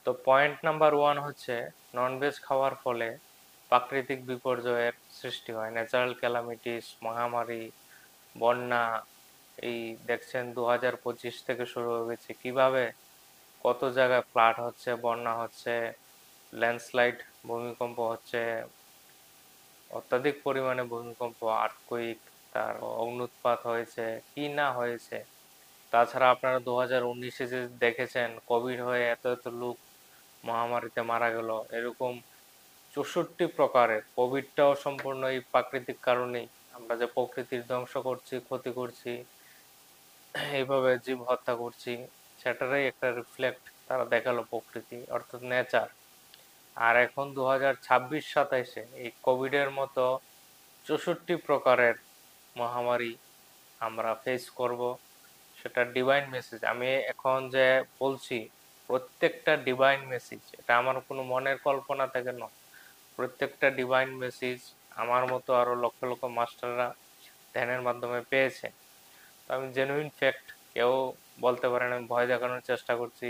তো point number 1 হচ্ছে non veg খাওয়ার ফলে প্রাকৃতিক বিপর্যয়ের সৃষ্টি হয়, ন্যাচারাল ক্যালামিটিস, মহামারী, বন্যা। এই দেখছেন 2025 থেকে শুরু হয়ে গেছে কিভাবে কত জায়গায় ফ্লাড হচ্ছে, বন্যা হচ্ছে, ল্যান্ডস্লাইড, ভূমিকম্প হচ্ছে, অত্যাধিক পরিমাণে ভূমিকম্প, আর্থকুইক, তার অগ্ন্যুৎপাত হয়েছে, কি না হয়েছে। তাছাড়া আপনারা 2019-এ যে দেখেছেন কোভিড হয়ে এত এত লোক মহামারীতে মারা গেল, এরকম 64 প্রকারের। কোভিডটাও সম্পূর্ণ এই প্রাকৃতিক কারণেই, আমরা যে প্রকৃতির ধ্বংস করছি, ক্ষতি করছি, এইভাবে জীব হত্যা করছি, সেটারই একটা রিফ্লেক্ট তারা দেখালো প্রকৃতি অর্থাৎ নেচার। আর এখন 2026-27-এ এই কোভিডের মতো 64 প্রকারের মহামারী আমরা ফেস করব। সেটা ডিভাইন মেসেজ। আমি এখন যে বলছি প্রত্যেকটা ডিভাইন মেসেজ, এটা আমার কোনো মনের কল্পনা থেকে নয়, প্রত্যেকটা ডিভাইন মেসেজ আমার মতো আরো লক্ষ লক্ষ মাস্টাররা ধ্যানের মাধ্যমে পেয়েছে। তো আমি জেনুইন ফ্যাক্ট, কেউ বলতে পারেন আমি ভয় দেখানোর চেষ্টা করছি,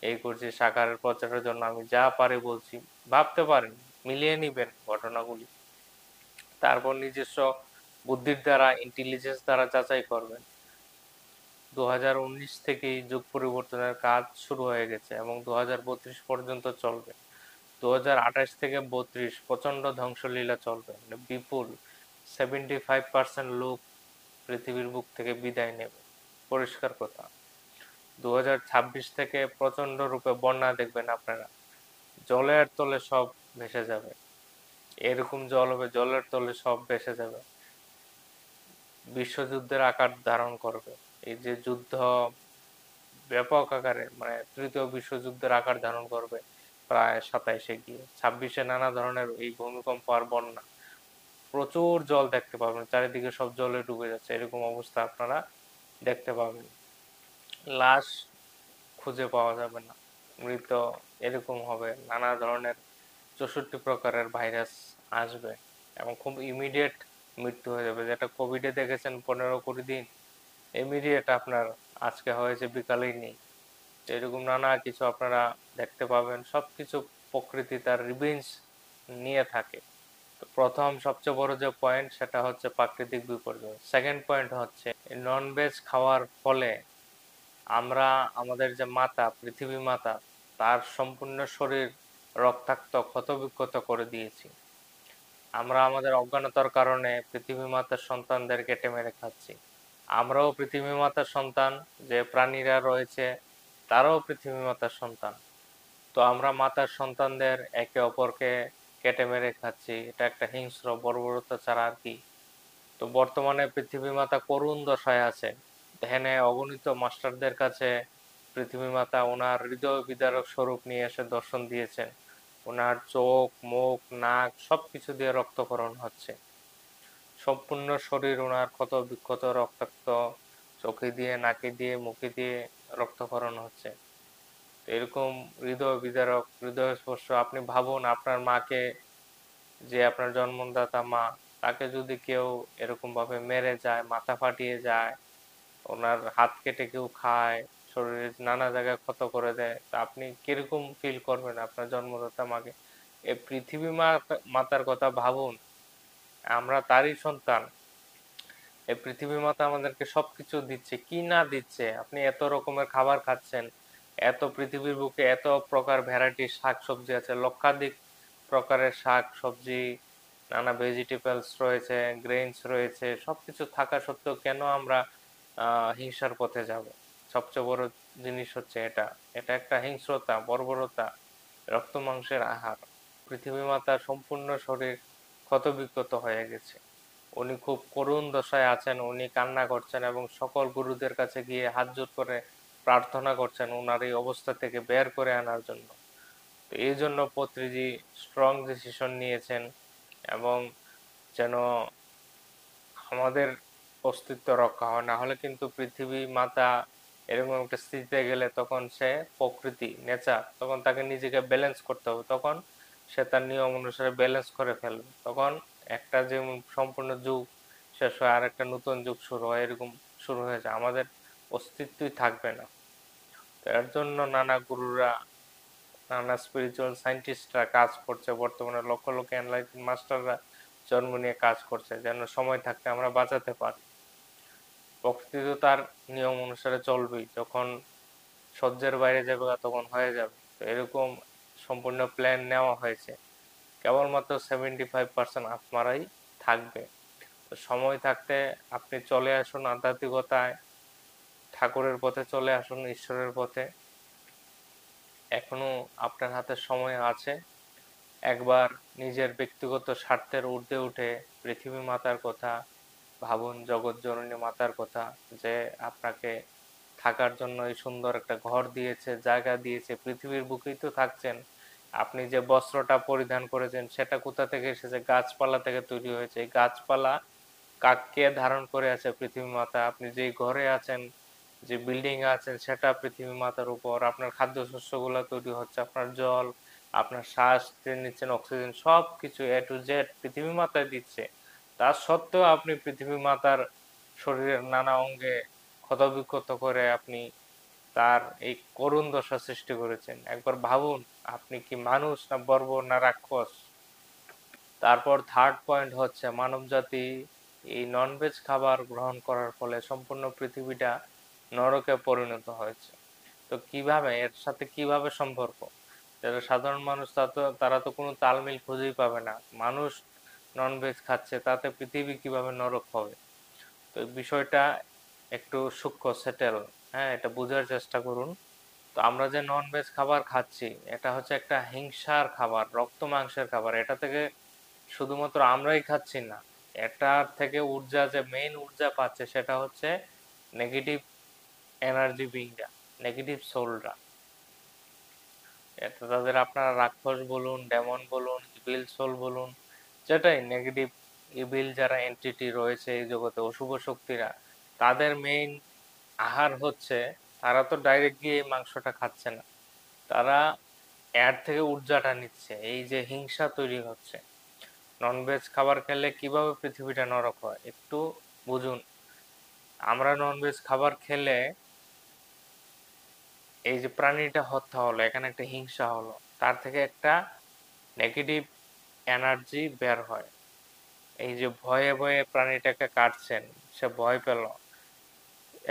এই করছি, সাকারের প্রচারের জন্য আমি যা পারি বলছি। ভাবতে পারেন, মিলিয়ে নিবেন ঘটনাগুলি, তারপর নিজস্ব বুদ্ধির দ্বারা, ইন্টেলিজেন্স দ্বারা যাচাই করবেন। 2019 থেকেই যুগ পরিবর্তনের কাজ শুরু হয়ে গেছে এবং 2032 পর্যন্ত চলবে। 2028 থেকে 32 প্রচন্ড ধ্বংসলীলা চলবে, মানে বিপুল 75% লোক পৃথিবীর বুক থেকে বিদায় নেবে, পরিষ্কার কথা। 2026 থেকে প্রচন্ড রূপে বন্যা দেখবেন আপনারা, জলের তলে সব ভেসে যাবে, এরকম জল হবে জলের তলে সব ভেসে যাবে, বিশ্বযুদ্ধের আকার ধারণ করবে। এই যে যুদ্ধ ব্যাপক আকারে, মানে তৃতীয় বিশ্বযুদ্ধের আকার ধারণ করবে প্রায় 27-এ গিয়ে। 26-এ নানা ধরনের এই ভূমিকম্প আর বন্যা, প্রচুর জল দেখতে পাবেন, চারিদিকে সব জলে ডুবে যাচ্ছে, এরকম অবস্থা আপনারা দেখতে পাবেন। লাশ খুঁজে পাওয়া যাবে না, মৃত এরকম হবে, নানা ধরনের 64 প্রকারের ভাইরাস আসবে এবং খুব ইমিডিয়েট মৃত্যু হয়ে যাবে। যেটা কোভিডে দেখেছেন 15-20 দিন, ইমিডিয়েট আপনার আজকে হয়েছে বিকালেই নেই। এরকম নানা কিছু আপনারা দেখতে পাবেন। সবকিছু প্রকৃতি তার রিভেঞ্জ নিয়ে থাকে। তো প্রথম সবচেয়ে বড় যে পয়েন্ট সেটা হচ্ছে প্রাকৃতিক বিপর্যয়। সেকেন্ড পয়েন্ট হচ্ছে নন ভেজ খাওয়ার ফলে আমরা আমাদের যে মাতা, পৃথিবী মাতা, তার সম্পূর্ণ শরীর রক্তাক্ত, ক্ষতবিক্ষত করে দিয়েছি। আমরা আমাদের অজ্ঞানতার কারণে পৃথিবী মাতার সন্তানদের কেটে মেরে খাচ্ছি। আমরাও পৃথিবী মাতার সন্তান, যে প্রাণীরা রয়েছে তারাও পৃথিবী মাতার সন্তান। তো আমরা মাতার সন্তানদের একে অপরকে কেটে মেরে খাচ্ছি, এটা একটা হিংস্র বর্বরতা ছাড়া আর কি। তো বর্তমানে পৃথিবী মাতা করুণ দশায় আছে। ধ্যানে অগণিত মাস্টারদের কাছে পৃথিবী মাতা ওনার হৃদয় বিদারক স্বরূপ নিয়ে এসে দর্শন দিয়েছেন। ওনার চোখ, মুখ, নাক সবকিছু দিয়ে রক্তক্ষরণ হচ্ছে, সম্পূর্ণ শরীর ওনার ক্ষত বিক্ষত, রক্তাক্ত, চোখে দিয়ে, নাকে দিয়ে, মুখে দিয়ে রক্তক্ষরণ হচ্ছে। তো এরকম হৃদয় বিদারক, হৃদয় স্পর্শ, আপনি ভাবুন আপনার মাকে, যে আপনার জন্মদাতা মা, তাকে যদি কেউ এরকম ভাবে মেরে যায়, মাথা ফাটিয়ে যায়, ওনার হাত কেটে কেউ খায়, শরীরের নানা জায়গায় ক্ষত করে দেয়, তা আপনি কিরকম ফিল করবেন আপনার জন্মদাতা মাকে? এই পৃথিবী মা, মাতার কথা ভাবুন, আমরা তারই সন্তান। এই পৃথিবী মাতা আমাদেরকে সবকিছু দিচ্ছে, কি না দিচ্ছে। আপনি এত রকমের খাবার খাচ্ছেন, এত পৃথিবীর বুকে এত প্রকার ভ্যারাইটির শাক সবজি আছে, লক্ষাধিক প্রকারের শাক সবজি, নানা ভেজিটেবলস রয়েছে, গ্রেইনস রয়েছে, সবকিছু থাকা সত্ত্বেও কেন আমরা হিংসার পথে যাব? সবচেয়ে বড় জিনিস হচ্ছে এটা, এটা একটা হিংস্রতা, বর্বরতা, রক্ত মাংসের আহার। পৃথিবী মাতার সম্পূর্ণ শরীর ক্ষতবিক্ষত হয়ে গেছে, উনি খুব করুণ দশায় আছেন, উনি কান্না করছেন এবং সকল গুরুদের কাছে গিয়ে হাত জোড় করে প্রার্থনা করছেন ওনার এই অবস্থা থেকে বের করে আনার জন্য। তো এই জন্য পত্রিজি স্ট্রং ডিসিশন নিয়েছেন, এবং যেন আমাদের অস্তিত্ব রক্ষা হয়, না হলে কিন্তু পৃথিবী মাতা এরকম একটা স্থিতিতে গেলে তখন সে প্রকৃতি, নেচার, তখন তাকে নিজেকে ব্যালেন্স করতে হবে, তখন সে তার নিয়ম অনুসারে ব্যালেন্স করে ফেলবে, তখন একটা যে সম্পূর্ণ যুগ শেষ হয় আর একটা নতুন যুগ শুরু হয়, এরকম শুরু হয়ে যায়, আমাদের অস্তিত্বই থাকবে না। তো এর জন্য নানা গুরুরা নানা স্পিরিচুয়াল সায়েন্টিস্টরা কাজ করছে, বর্তমানে লক্ষ লক্ষ এনলাইটেন মাস্টাররা জন্ম নিয়ে কাজ করছে যেন সময় থাকতে আমরা বাঁচাতে পারি। প্রকৃতি তো তার নিয়ম অনুসারে চলবেই, যখন সহ্যের বাইরে যাবে তখন হয়ে যাবে। তো এরকম সম্পূর্ণ প্ল্যান নেওয়া হয়েছে, কেবলমাত্র 75% আপনারাই থাকবে। তো সময় থাকতে আপনি চলে আসুন আধ্যাত্মিকতায়, ঠাকুরের পথে চলে আসুন, ঈশ্বরের পথে। এখনো আপনার হাতে সময় আছে। একবার নিজের ব্যক্তিগত স্বার্থের ঊর্ধ্বে উঠে পৃথিবী মাতার কথা ভাবুন, জগৎ জননী মাতার কথা, যে আপনাকে থাকার জন্য এই সুন্দর একটা ঘর দিয়েছে, জায়গা দিয়েছে, পৃথিবীর বুকেই তো থাকছেন। আপনি যে বস্ত্রটা পরিধান করেছেন সেটা কোথা থেকে এসেছে? গাছপালা থেকে তৈরি হয়েছে। এই গাছপালা কে ধারণ করে আছে? পৃথিবী মাতা। আপনি যেই ঘরে আছেন, যে বিল্ডিং এ আছেন, সেটা পৃথিবী মাতার উপর। আপনার খাদ্যশস্যগুলো তৈরি হচ্ছে, আপনার জল, আপনার শ্বাস যে নিচ্ছেন, অক্সিজেন, সবকিছু এ টু জেড পৃথিবী মাতায় দিচ্ছে। তা সত্ত্বেও আপনি পৃথিবী মাতার শরীরের নানা অঙ্গে ক্ষতবিক্ষত করে আপনি তার এই করুণ দশা সৃষ্টি করেছেন। একবার ভাবুন, আপনি কি মানুষ না বর্বর না রাক্ষস? তারপর থার্ড পয়েন্ট হচ্ছে মানবজাতি এই ননভেজ খাবার গ্রহণ করার ফলে সম্পূর্ণ পৃথিবীটা নরকে পরিণত হয়েছে। তো কিভাবে এর সাথে কিভাবে সম্পর্ক? যারা সাধারণ মানুষ তারা তো কোনো তালমিল খুঁজেই পাবে না। মানুষ ননভেজ খাচ্ছে, তাতে পৃথিবী কিভাবে নরক হবে? তো এই বিষয়টা একটু সূক্ষ্ম, সেটেল। হ্যাঁ, এটা বোঝার চেষ্টা করুন। তো আমরা যে নন ভেজ খাবার খাচ্ছি, এটা হচ্ছে একটা হিংসার খাবার, রক্ত মাংসের খাবার। এটা থেকে শুধুমাত্র আমরাই খাচ্ছি না, এটার থেকে ঊর্জা, যে মেইন ঊর্জা পাচ্ছে সেটা হচ্ছে নেগেটিভ এনার্জি বিংরা, নেগেটিভ সোলরা। এটা তাদের আপনারা রাক্ষস বলুন, ডেমন বলুন, ইভিল সোল বলুন, যেটাই নেগেটিভ, ইভিল যারা এন্টিটি রয়েছে এই জগতে, অশুভ শক্তিরা, তাদের মেইন আহার হচ্ছে, তারা তো ডাইরেক্ট গিয়ে এই মাংসটা খাচ্ছে না, তারা এর থেকে ঊর্জাটা নিচ্ছে। এই যে হিংসা তৈরি হচ্ছে, ননভেজ খাবার খেলে কিভাবে পৃথিবীটা নরক হয় একটু বুঝুন। আমরা ননভেজ খাবার খেলে এই যে প্রাণীটা হত্যা হলো, এখানে একটা হিংসা হলো, তার থেকে একটা নেগেটিভ এনার্জি বের হয়। এই যে ভয়ে ভয়ে প্রাণীটাকে কাটছেন, সে ভয় পেল,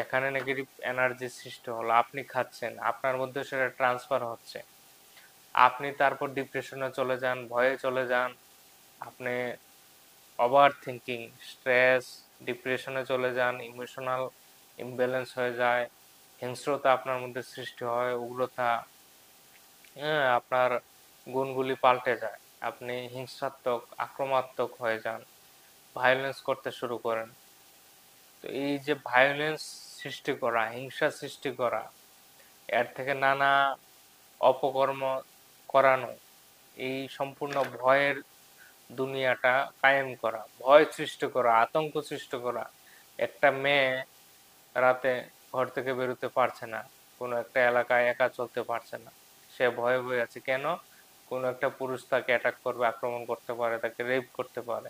এখানে নেগেটিভ এনার্জি সৃষ্টি হলো, আপনি খাচ্ছেন, আপনার মধ্যে সেটা ট্রান্সফার হচ্ছে, আপনি তারপর ডিপ্রেশনে চলে যান, ভয়ে চলে যান, আপনি ওভার থিঙ্কিং, স্ট্রেস, ডিপ্রেশনে চলে যান, ইমোশনাল ইমব্যালেন্স হয়ে যায়, হিংস্রতা আপনার মধ্যে সৃষ্টি হয়, উগ্রতা, হ্যাঁ, আপনার গুণগুলি পাল্টে যায়, আপনি হিংসাত্মক, আক্রমণাত্মক হয়ে যান, ভায়োলেন্স করতে শুরু করেন। তো এই যে ভায়োলেন্স সৃষ্টি করা, হিংসা সৃষ্টি করা, এর থেকে নানা অপকর্ম করানো, এই সম্পূর্ণ ভয়ের দুনিয়াটা কায়েম করা, ভয় সৃষ্টি করা, আতঙ্ক সৃষ্টি করা। একটা মেয়ে রাতে ঘর থেকে বেরোতে পারছে না, কোনো একটা এলাকায় একা চলতে পারছে না, সে ভয়ে ভয়ে আছে। কেন? কোনো একটা পুরুষ তাকে অ্যাটাক করবে, আক্রমণ করতে পারে, তাকে রেপ করতে পারে।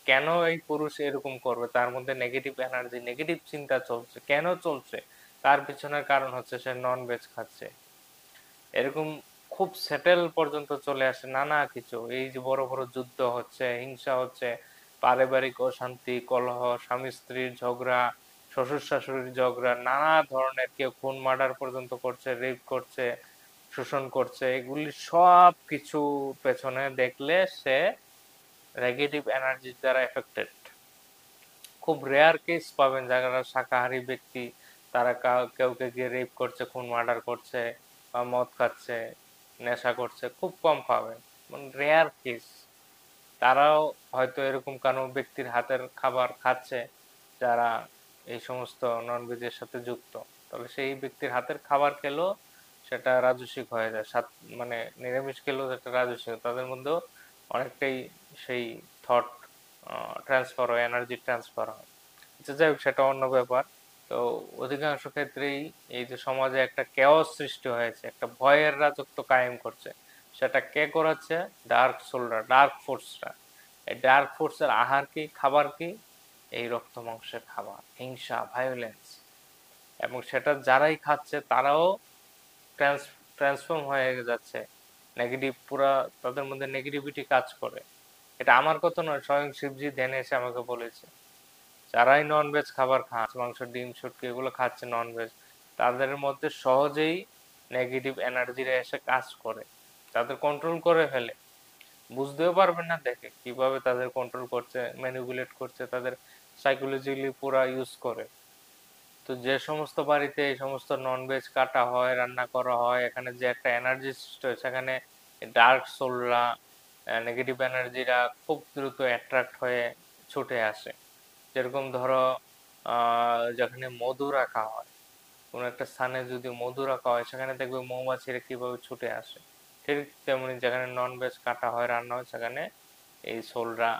কেন এই পুরুষ এরকম করবে? তার মধ্যে নেগেটিভ এনার্জি, নেগেটিভ চিন্তা চলছে। কেন চলছে? তার পিছনের কারণ হচ্ছে সে নন ভেজ খাচ্ছে। এরকম খুব সেটেল পর্যন্ত চলে আসে নানা কিছু। এই যে বড় বড় যুদ্ধ হচ্ছে, হিংসা হচ্ছে, পারিবারিক অশান্তি, কলহ, স্বামী স্ত্রীর ঝগড়া, শ্বশুর শাশুড়ির ঝগড়া, নানা ধরনের, কেউ খুন মার্ডার পর্যন্ত করছে, রেপ করছে, শোষণ করছে, এগুলি সব কিছু পেছনে দেখলে সে নেগেটিভ এনার্জির দ্বারা এফেক্টেড। খুব রেয়ার কেস পাবেন যারা শাকাহারী ব্যক্তি, তারা কাউকে গিয়ে রেপ করছে, খুন মার্ডার করছে, বা মদ খাচ্ছে, নেশা করছে, খুব কম পাবেন, মানে রেয়ার কেস। তারাও হয়তো এরকম কোনো ব্যক্তির হাতের খাবার খাচ্ছে যারা এই সমস্ত ননভেজের সাথে যুক্ত, তাহলে সেই ব্যক্তির হাতের খাবার খেলেও সেটা রাজস্বিক হয়ে যায়। মানে নিরামিষ খেলেও সেটা রাজস্বিক, তাদের মধ্যেও অনেকটাই সেই থট ট্রান্সফার হয়, এনার্জি ট্রান্সফার হয়। আচ্ছা, যাই হোক, সেটা অন্য ব্যাপার। তো অধিকাংশ ক্ষেত্রেই এই যে সমাজে একটা কেওস সৃষ্টি হয়েছে, একটা ভয়ের রাজত্ব কায়েম করছে, সেটা কে করাচ্ছে? ডার্ক সোলরা, ডার্ক ফোর্সরা। এই ডার্ক ফোর্সের আহার কি, খাবার কি? এই রক্ত মাংসের খাবার, হিংসা, ভায়োলেন্স। এবং সেটা যারাই খাচ্ছে তারাও ট্রান্সফর্ম হয়ে যাচ্ছে, নেগেটিভ পুরা তাদের মধ্যে নেগেটিভিটি কাজ করে। এটা আমার কথা নয়, স্বয়ং শিবজি ধ্যানে এসে আমাকে বলেছে। যারাই নন ভেজ খাবার খান, মাংস, ডিম, শুটকি এগুলো খাচ্ছে নন ভেজ, তাদের মধ্যে সহজেই নেগেটিভ এনার্জিরা এসে কাজ করে, তাদের কন্ট্রোল করে ফেলে। বুঝতেও পারবেন না দেখে কিভাবে তাদের কন্ট্রোল করছে, ম্যানিপুলেট করছে, তাদের সাইকোলজিক্যালি পুরা ইউজ করে। তো যে সমস্ত বাড়িতে এই সমস্ত নন ভেজ কাটা হয়, রান্না করা হয়, এখানে যে একটা এনার্জি সৃষ্টি হয়, সেখানে ডার্ক সোলরা, নেগেটিভ এনার্জিরা খুব দ্রুত অ্যাট্রাক্ট হয়ে ছুটে আসে। যেরকম ধরো যেখানে মধু রাখা হয়, কোনো একটা স্থানে যদি মধু রাখা হয়, সেখানে দেখবে মৌমাছিরা কিভাবে ছুটে আসে। ঠিক তেমনি যেখানে নন ভেজ কাটা হয়, রান্না হয়, সেখানে এই সোলরা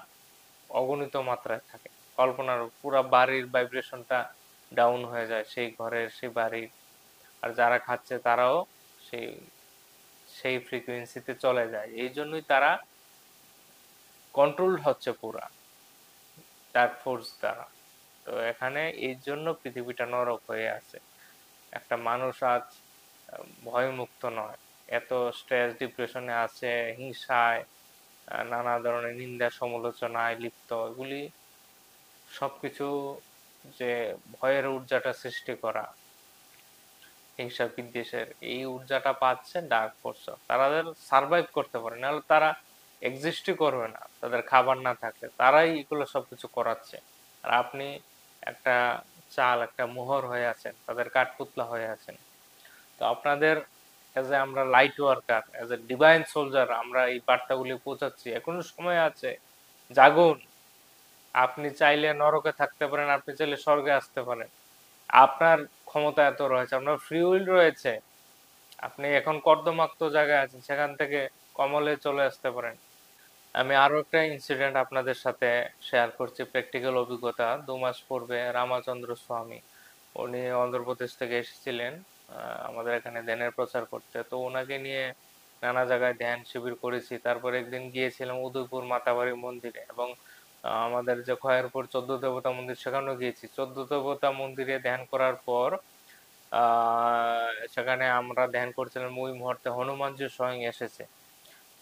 অগণিত মাত্রায় থাকে। কল্পনার পুরা বাড়ির ভাইব্রেশনটা ডাউন হয়ে যায়, সেই ঘরের, সেই বাড়ির। আর যারা খাচ্ছে তারাও সেই সেই ফ্রিকোয়েন্সিতে চলে যায়। এই জন্যই তারা কন্ট্রোল হচ্ছে পুরা ডার্ক ফোর্স দ্বারা। তো এখানে এই জন্য পৃথিবীটা নরক হয়ে আছে। একটা মানুষ আজ ভয়মুক্ত নয়, এত স্ট্রেস ডিপ্রেশনে আছে, হিংসায়, নানা ধরনের নিন্দা সমালোচনায় লিপ্ত। এগুলি সবকিছু যে ভয়ের ঊর্জাটা সৃষ্টি করা, হিংসা বিদ্বেষের এই ঊর্জাটা পাচ্ছে ডার্ক ফোর্স। তাদের সার্ভাইভ করতে পারে, নাহলে তারা এক্সিস্টই করবে না। তাদের খাবার না থাকলে তারাই এগুলো সবকিছু করাচ্ছে। আর আপনি একটা চাল, একটা মোহর হয়ে আছেন, তাদের কাঠপুতলা হয়ে আছেন। তো আপনাদের এজ এ আমরা light worker, as a divine soldier, আমরা এই বার্তাগুলি পৌঁছাচ্ছি। এখনো সময় আছে, জাগুন। আপনি চাইলে নরকে থাকতে পারেন, আপনি চাইলে স্বর্গে আসতে পারেন। আপনার ক্ষমতা এত রয়েছে, আপনার ফ্রি উইল রয়েছে। আপনি এখন কর্দমাক্ত জায়গায় আছেন, সেখান থেকে কমলে চলে আসতে পারেন। আমি আরো একটা ইনসিডেন্ট আপনাদের সাথে শেয়ার করছি, প্র্যাকটিক্যাল অভিজ্ঞতা। 2 মাস পূর্বে রামাচন্দ্র স্বামী, উনি অন্ধ্রপ্রদেশ থেকে এসেছিলেন আমাদের এখানে ধ্যানের প্রচার করতে। তো ওনাকে নিয়ে নানা জায়গায় ধ্যান শিবির করেছি। তারপর একদিন গিয়েছিলাম উদয়পুর মাতাবাড়ি মন্দিরে, এবং আমাদের যে খয়েরপুর 14 দেবতা মন্দির, সেখানেও গিয়েছি। 14 দেবতা মন্দিরে ধ্যান করার পর সেখানে আমরা ধ্যান করছিলাম, ওই মুহূর্তে হনুমানজি স্বয়ং এসেছে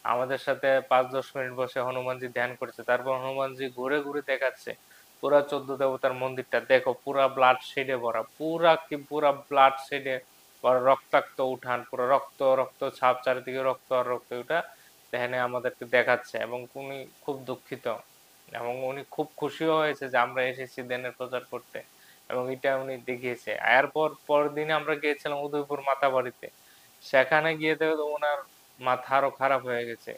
আমাদের সাথে। 5-10 মিনিট বসে হনুমানজি ধ্যান করেছে। তারপর হনুমানজি ঘুরে ঘুরে দেখাচ্ছে পুরা 14 দেবতার মন্দিরটা দেখো, পুরা ব্লাড শেডে ভরা, পুরা ব্লাড শেডে ভরা, রক্তাক্ত উঠান, পুরো রক্ত রক্ত ছাপ, চারিদিকে রক্ত আর রক্ত। ওটা ধ্যানে আমাদেরকে দেখাচ্ছে, এবং উনি খুব দুঃখিত, এবং উনি খুব খুশিও হয়েছে যে আমরা এসেছি ধ্যানের প্রচার করতে, এবং এটা উনি দেখিয়েছে। এরপর পরের দিনে আমরা গিয়েছিলাম উদয়পুর মাতাবাড়িতে। সেখানে গিয়ে দেখো ওনার মাথা আরো খারাপ হয়ে গেছে।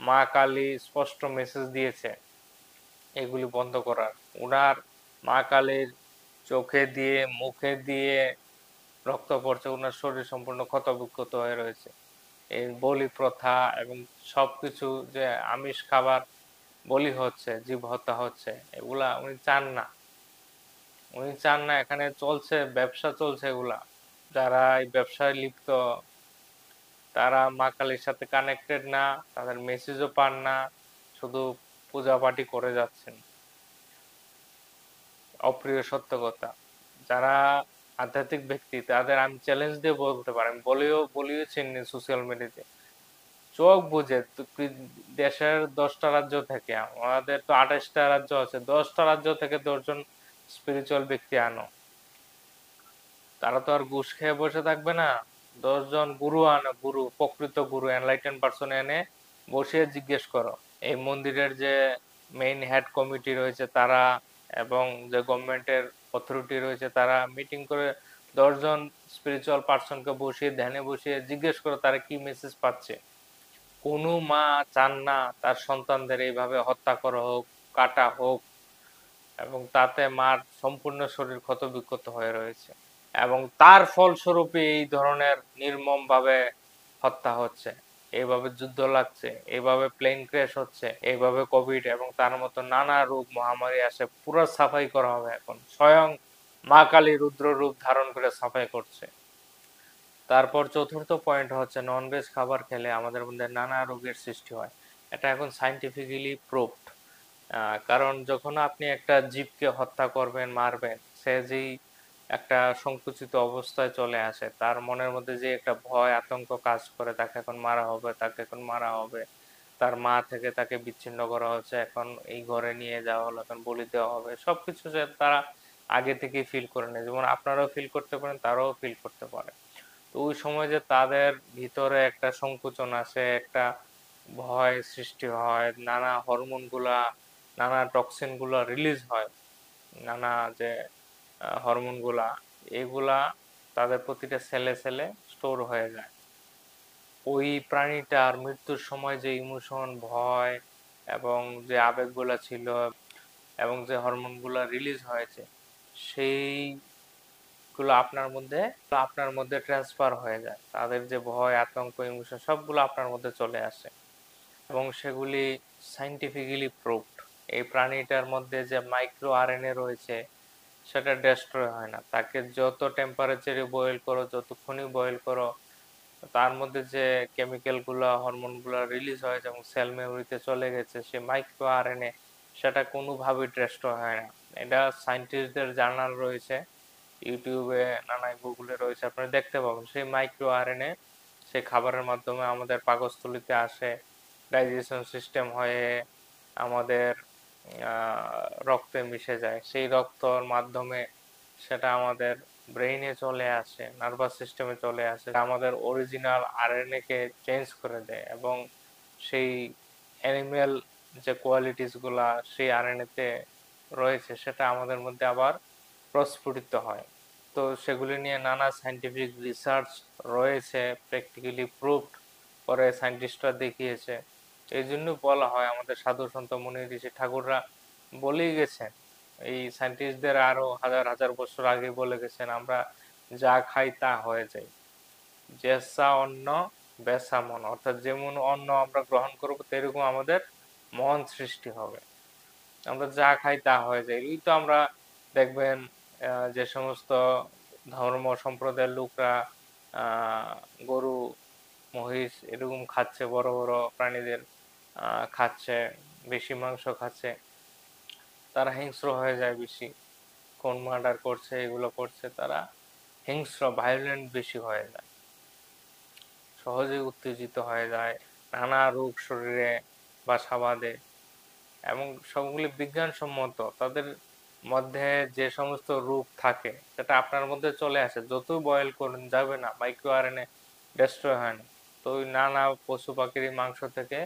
মা কালী স্পষ্ট মেসেজ দিয়েছে এগুলি বন্ধ করার। উনার মা কালীর চোখে দিয়ে, মুখে দিয়ে রক্ত পড়ছে, উনার শরীর সম্পূর্ণ ক্ষতবিক্ষত হয়ে রয়েছে। এই বলি প্রথা এবং সবকিছু, যে আমিষ খাবার বলি হচ্ছে, জীব হত্যা হচ্ছে, এগুলা উনি চান না। উনি চান না, এখানে চলছে ব্যবসা, চলছে এগুলা। যারা এই ব্যবসায় লিপ্ত, তারা মা কালীর সাথে কানেক্টেড না, তাদের মেসেজও পান না, শুধু পূজা পাটি করে যাচ্ছেন। অপ্রিয় সত্য কথা। যারা আধ্যাত্মিক ব্যক্তি, তাদের আমি চ্যালেঞ্জ দিয়ে বলতে পারি, আমি বলিয়েছি সোশ্যাল মিডিয়াতে, চোখ বুঝে দেশের 10টা রাজ্য থেকে, আমাদের তো 28টা রাজ্য আছে, 10টা রাজ্য থেকে 10 জন স্পিরিচুয়াল ব্যক্তি আনো। তারা তো আর ঘুষ খেয়ে বসে থাকবে না। 10 জন গুরু আনো, গুরু, প্রকৃত গুরু, এনলাইটেন পার্সন এনে বসিয়ে জিজ্ঞেস করো। এই মন্দিরের যে মেইন হেড কমিটি রয়েছে তারা, এবং যে গভর্নমেন্টের অথরিটি রয়েছে তারা মিটিং করে 10 জন স্পিরিচুয়াল পার্সনকে বসিয়ে, ধ্যানে বসিয়ে জিজ্ঞেস করো তারা কি মেসেজ পাচ্ছে। কোনো মা চান না তার সন্তানদের এইভাবে হত্যা করা হোক, কাটা হোক, এবং তাতে মার সম্পূর্ণ শরীর ক্ষতবিক্ষত হয়ে রয়েছে, এবং তার ফলস্বরূপে এই ধরনের নির্মম ভাবে হত্যা হচ্ছে, এইভাবে যুদ্ধ লাগছে, এইভাবে প্লেন ক্র্যাশ হচ্ছে, এইভাবে কোভিড এবং তার মতো নানা রোগ মহামারী আসে। পুরো সাফাই করা হবে এখন, স্বয়ং মা কালী রুদ্র রূপ ধারণ করে সাফাই করছে। তারপর চতুর্থ পয়েন্ট হচ্ছে, নন ভেজ খাবার খেলে আমাদের মধ্যে নানা রোগের সৃষ্টি হয়। এটা এখন সাইন্টিফিক্যালি প্রুভড। কারণ যখন আপনি একটা জীবকে হত্যা করবেন, মারবেন, সে যেই একটা সংকুচিত অবস্থায় চলে আসে। তার মনের মধ্যে যে একটা ভয় আতঙ্ক কাজ করে, তাকে এখন মারা হবে, তাকে এখন মারা হবে। তার মা থেকে তাকে বিচ্ছিন্ন করা হচ্ছে, এখন এই ঘরে নিয়ে যাওয়া হলো, এখন বলি দেওয়া হবে। সবকিছু যে তারা আগে থেকেই ফিল করে নেয়। যেমন আপনারাও ফিল করতে পারেন, তারাও ফিল করতে পারে। তো ওই সময় যে তাদের ভিতরে একটা সংকোচন আসে, একটা ভয় সৃষ্টি হয়, নানা হরমোন গুলা, নানা টক্সিন গুলা রিলিজ হয়, নানা যে হরমোন গুলা, এগুলা তাদের প্রতিটা সেলে সেলে স্টোর হয়ে যায়। ওই প্রাণীটার মৃত্যুর সময় যে ইমোশন, ভয় এবং যে আবেগগুলা ছিল এবং যে হরমোনগুলা রিলিজ হয়েছে, সেইগুলো আপনার মধ্যে ট্রান্সফার হয়ে যায়। তাদের যে ভয়, আতঙ্ক, ইমোশন সবগুলো আপনার মধ্যে চলে আসে এবং সেগুলি সাইন্টিফিক্যালি প্রুভড। এই প্রাণীটার মধ্যে যে মাইক্রো আরএনএ রয়েছে সেটা ডেস্ট্রয় হয় না। তাকে যত টেম্পারেচারে বয়েল করো, যতক্ষণই বয়েল করো, তার মধ্যে যে কেমিক্যাল গুলা, হরমোন গুলা রিলিজ হয় এবং সেল মেমোরিতে চলে গেছে, সে মাইক্রো আরএনএ সেটা কোনোভাবেই ডেস্ট্রয় হয় না। এটা সায়েন্টিস্টদের জার্নাল রয়েছে, ইউটিউবে, নানা গুগলে রয়েছে, আপনারা দেখতে পাবেন। সেই মাইক্রো আরএনএ সেই খাবারের মাধ্যমে আমাদের পাকস্থলীতে আসে, ডাইজেশন সিস্টেম হয়ে আমাদের রক্তে মিশে যায়। সেই রক্তর মাধ্যমে সেটা আমাদের ব্রেইনে চলে আসে, নার্ভাস সিস্টেমে চলে আসে, আমাদের অরিজিনাল আরএনএ কে চেঞ্জ করে দেয় এবং সেই অ্যানিমেল যে কোয়ালিটিস গুলা সেই আরএনএ তে রয়েছে সেটা আমাদের মধ্যে আবার প্রস্ফুটিত হয়। তো সেগুলি নিয়ে নানা সায়েন্টিফিক রিসার্চ রয়েছে, প্র্যাকটিক্যালি প্রুভড করে সায়েন্টিস্টরা দেখিয়েছে। এই জন্য বলা হয়, আমাদের সাধু সন্ত মুনি ঋষি ঠাকুররা বলেই গেছেন, এই সায়েন্টিস্টদের আরো হাজার হাজার বছর আগে বলে গেছেন, আমরা যা খাই তা হয়ে যায়। যেসা অন্ন বেসা মন, অর্থাৎ যেমন অন্ন আমরা গ্রহণ করব তেরকম আমাদের মন সৃষ্টি হবে। আমরা যা খাই তা হয়ে যায়। এই তো আমরা দেখবেন যে সমস্ত ধর্ম সম্প্রদায়ের লোকরা আহ গরু, মহিষ এরকম খাচ্ছে, বড় বড় প্রাণীদের খাচ্ছে, বেশি মাংস খাচ্ছে, তারা হিংস্র হয়ে যায় বেশি, কোন মার্ডার করছে, এগুলো করছে, তারা হিংস্র, ভায়োলেন্ট বেশি হয়ে যায়, সহজে উত্তেজিত হয়ে যায়, নানা রোগ শরীরে বাসা বাঁধে এবং সবগুলি বিজ্ঞানসম্মত। তাদের মধ্যে যে সমস্ত রোগ থাকে সেটা আপনার মধ্যে চলে আসে, যতই বয়েল করুন যাবে না, মাইক্রো আরএনএ ডেস্ট্রয় হয় না। তো ওই নানা পশু পাখির মাংস থেকে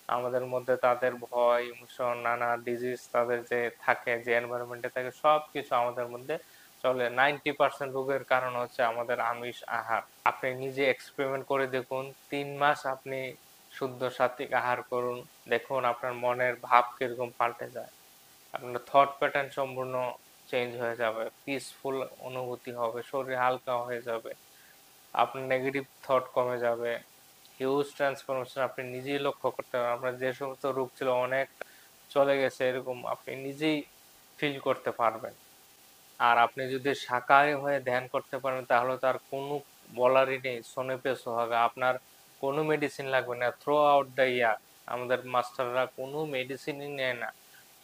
আমাদের মধ্যে তাদের ভয়, ইমোশন, নানা ডিজিজ তাদের যে থাকে, যে এনভায়রনমেন্টে থাকে, সবকিছু আমাদের মধ্যে চলে। 90% রোগের কারণ হচ্ছে আমাদের আমিষ আহার। আপনি নিজে এক্সপেরিমেন্ট করে দেখুন, 3 মাস আপনি শুদ্ধ সাত্বিক আহার করুন, দেখুন আপনার মনের ভাব কিরকম পাল্টে যায়। আপনার থট প্যাটার্ন সম্পূর্ণ চেঞ্জ হয়ে যাবে, পিসফুল অনুভূতি হবে, শরীর হালকা হয়ে যাবে, আপনার নেগেটিভ থট কমে যাবে, হিউজ ট্রান্সফরমেশন আপনি নিজেই লক্ষ্য করতে পারবেন। আপনার যে সমস্ত রোগ ছিল অনেক চলে গেছে, এরকম আপনি নিজেই ফিল করতে পারবেন। আর আপনি যদি শাকাহারী হয়ে ধ্যান করতে পারেন তাহলে তার কোনো বলারই নেই, সোনে পে সোহাগা। আপনার কোনো মেডিসিন লাগবে না থ্রু আউট দ্য ইয়ার। আমাদের মাস্টাররা কোনো মেডিসিনই নেয় না।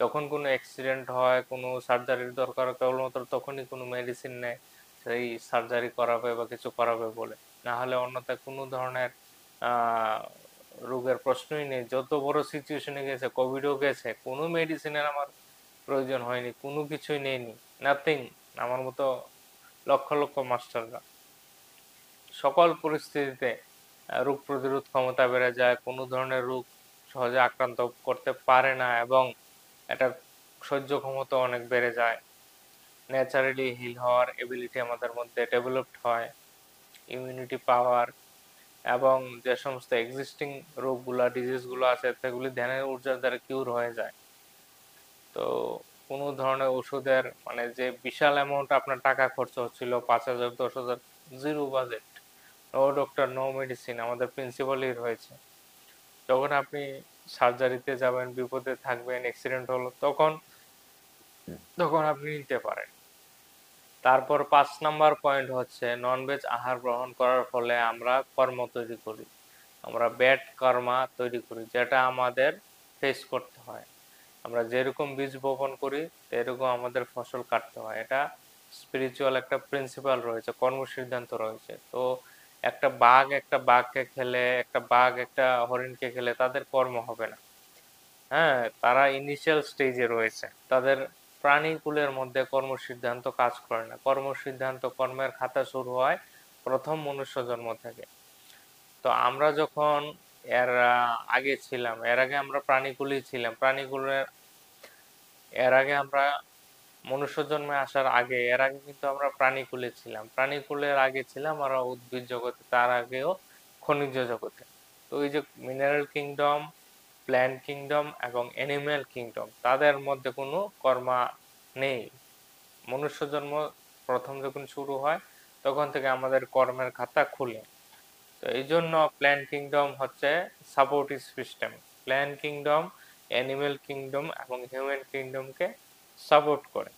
যখন কোনো অ্যাক্সিডেন্ট হয়, কোনো সার্জারির দরকার হয়, কেবলমাত্র তখনই কোনো মেডিসিন নেয়, সেই সার্জারি করাবে বা কিছু করাবে বলে। না হলে অন্যথায় কোনো ধরনের আহ রোগের প্রশ্নই নেই। যত বড় সিচুয়েশনে গেছে, কোভিডও গেছে, কোনো মেডিসিনের আমার প্রয়োজন হয়নি, কোনো কিছুই নেইনি, নাথিং। আমার মতো লক্ষ লক্ষ মাস্টাররা সকল পরিস্থিতিতে রোগ প্রতিরোধ ক্ষমতা বেড়ে যায়, কোনো ধরনের রোগ সহজে আক্রান্ত করতে পারে না এবং এটার সহ্য ক্ষমতা অনেক বেড়ে যায়। ন্যাচারালি হিল হওয়ার এবিলিটি আমাদের মধ্যে ডেভেলপড হয়, ইমিউনিটি পাওয়ার এবং যে সমস্ত এক্সিস্টিং রোগগুলা, ডিজিজগুলো আছে সেগুলি ধ্যানের ঊর্জার দ্বারা কিউর হয়ে যায়। তো কোনো ধরনের ওষুধের মানে যে বিশাল অ্যামাউন্ট আপনার টাকা খরচ হচ্ছিল, 5,000 10,000, zero budget, no doctor no medicine, আমাদের প্রিন্সিপালই রয়েছে। যখন আপনি সার্জারিতে যাবেন, বিপদে থাকবেন, অ্যাক্সিডেন্ট হলো, তখন তখন আপনি নিতে পারেন। তারপর 5 নাম্বার পয়েন্ট হচ্ছে, ননভেজ আহার গ্রহণ করার ফলে আমরা কর্ম তৈরি করি, আমরা ব্যাড কর্মা তৈরি করি, যেটা আমাদের ফেস করতে হয়। আমরা যেরকম বীজ বপন করি সেরকম আমাদের ফসল কাটতে হয়। এটা স্পিরিচুয়াল একটা প্রিন্সিপাল রয়েছে, কর্মসিদ্ধান্ত রয়েছে। তো একটা বাঘকে খেলে, একটা বাঘ একটা হরিণকে খেলে তাদের কর্ম হবে না। হ্যাঁ, তারা ইনিশিয়াল স্টেজে রয়েছে, তাদের প্রাণীকুলের মধ্যে কর্মসিদ্ধান্ত কাজ করে না। কর্মসিদ্ধান্ত, কর্মের খাতা শুরু হয় প্রথম মনুষ্য জন্ম থেকে। তো আমরা যখন এর আগে ছিলাম, এর আগে আমরা প্রাণীকুলই ছিলাম, প্রাণীকুলের এর আগে আমরা মনুষ্য জন্মে আসার আগে, এর আগে কিন্তু আমরা প্রাণীকুলে ছিলাম, প্রাণীকুলের আগে ছিলাম আমরা উদ্ভিদ জগতে, তার আগেও খনিজ জগতে। তো এই যে মিনারেল কিংডম, প্ল্যান্ট কিংডম এবং অ্যানিম্যাল কিংডম, তাদের মধ্যে কোনো কর্মা নেই। মনুষ্য জন্ম প্রথম যখন শুরু হয় তখন থেকে আমাদের কর্মের খাতা খুলে। তো এই জন্য প্ল্যান্ট কিংডম হচ্ছে supportive system. Plant kingdom animal kingdom এবং হিউম্যান কিংডমকে সাপোর্ট করে।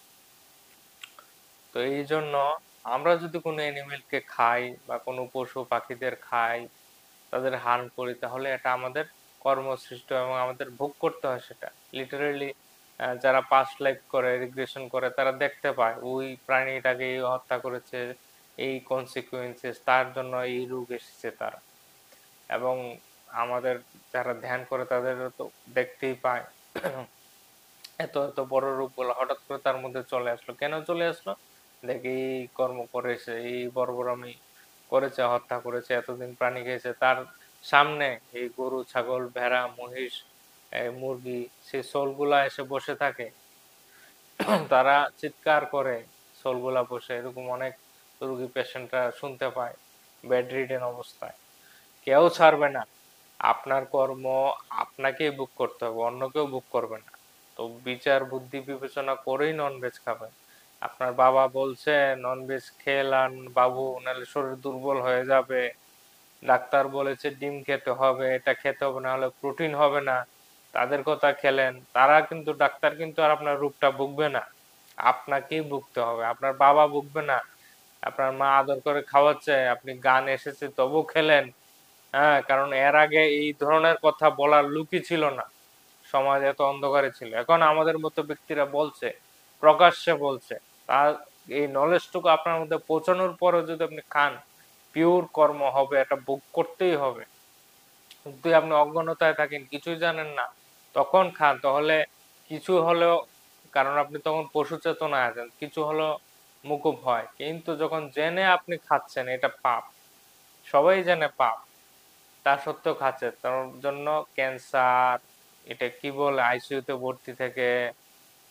তো এই জন্য আমরা যদি কোনো অ্যানিমেলকে খাই বা কোনো পশু পাখিদের খাই, তাদের হার্ম করি, তাহলে এটা আমাদের কর্মসৃষ্ট এবং আমাদের ভোগ করতে হয় সেটা। লিটারেলি যারা পাস্ট লাইফ করে, রিগ্রেশন করে, তারা দেখতে পায় ওই প্রাণীটাকে হত্যা করেছে, এই কনসিকুয়েন্সেস, তার জন্য এই রোগ এসেছে তার। এবং আমাদের যারা ধ্যান করে তাদেরও তো দেখতেই পায় এত এত বড় রোগগুলো হঠাৎ করে তার মধ্যে চলে আসলো। কেন চলে আসলো? দেখে এই কর্ম করেছে, এই বর্বরমি করেছে, হত্যা করেছে, এতদিন প্রাণী খেয়েছে, তার সামনে এই গরু, ছাগল, ভেড়া, মহিষ, মুরগি, সেই সোলগুলা এসে বসে থাকে। তারা চিৎকার করে, সোলগুলা বসে, এরকম অনেক রোগী পেশেন্টরা শুনতে পায় বেড রিডেন অবস্থায়। কেউ ছাড়বে না, আপনার কর্ম আপনাকেই ভোগ করতে হবে, অন্য কেউ ভোগ করবে না। তো বিচার বুদ্ধি বিবেচনা করেই ননভেজ খাবেন। আপনার বাবা বলছে ননভেজ খেলান বাবু, নাহলে শরীর দুর্বল হয়ে যাবে, ডাক্তার বলেছে ডিম খেতে হবে, এটা খেতে হবে, না হলে প্রোটিন হবে না, তাদের কথা খেলেন। তারা কিন্তু, ডাক্তার কিন্তু আর আপনার রোগটা ভুগবে না, আপনাকেই ভুগতে হবে। আপনার বাবা ভুগবে না, আপনার মা আদর করে খাওয়াচ্ছে, আপনি গান এসেছে তবু খেলেন। হ্যাঁ, কারণ এর আগে এই ধরনের কথা বলার লোকই ছিল না, সমাজ এত অন্ধকারে ছিল। এখন আমাদের মতো ব্যক্তিরা বলছে, প্রকাশ্যে বলছে। তার এই নলেজটুকু আপনার মধ্যে পৌঁছানোর পরেও যদি আপনি খান, পিওর কর্ম হবে, এটা ভোগ করতেই হবে। যদি আপনি অজ্ঞানতায় থাকেন, কিছুই জানেন না, তখন খান, তাহলে কিছু হলেও, কারণ আপনি তখন পশু চেতনায় আছেন, কিছু হলেও মুকুব হয়। কিন্তু যখন জেনে আপনি খাচ্ছেন, এটা পাপ, সবাই জানে পাপ, তা সত্ত্বেও খাচ্ছে, তার জন্য ক্যান্সার, এটা কি বলে, আইসিইউতে ভর্তি থেকে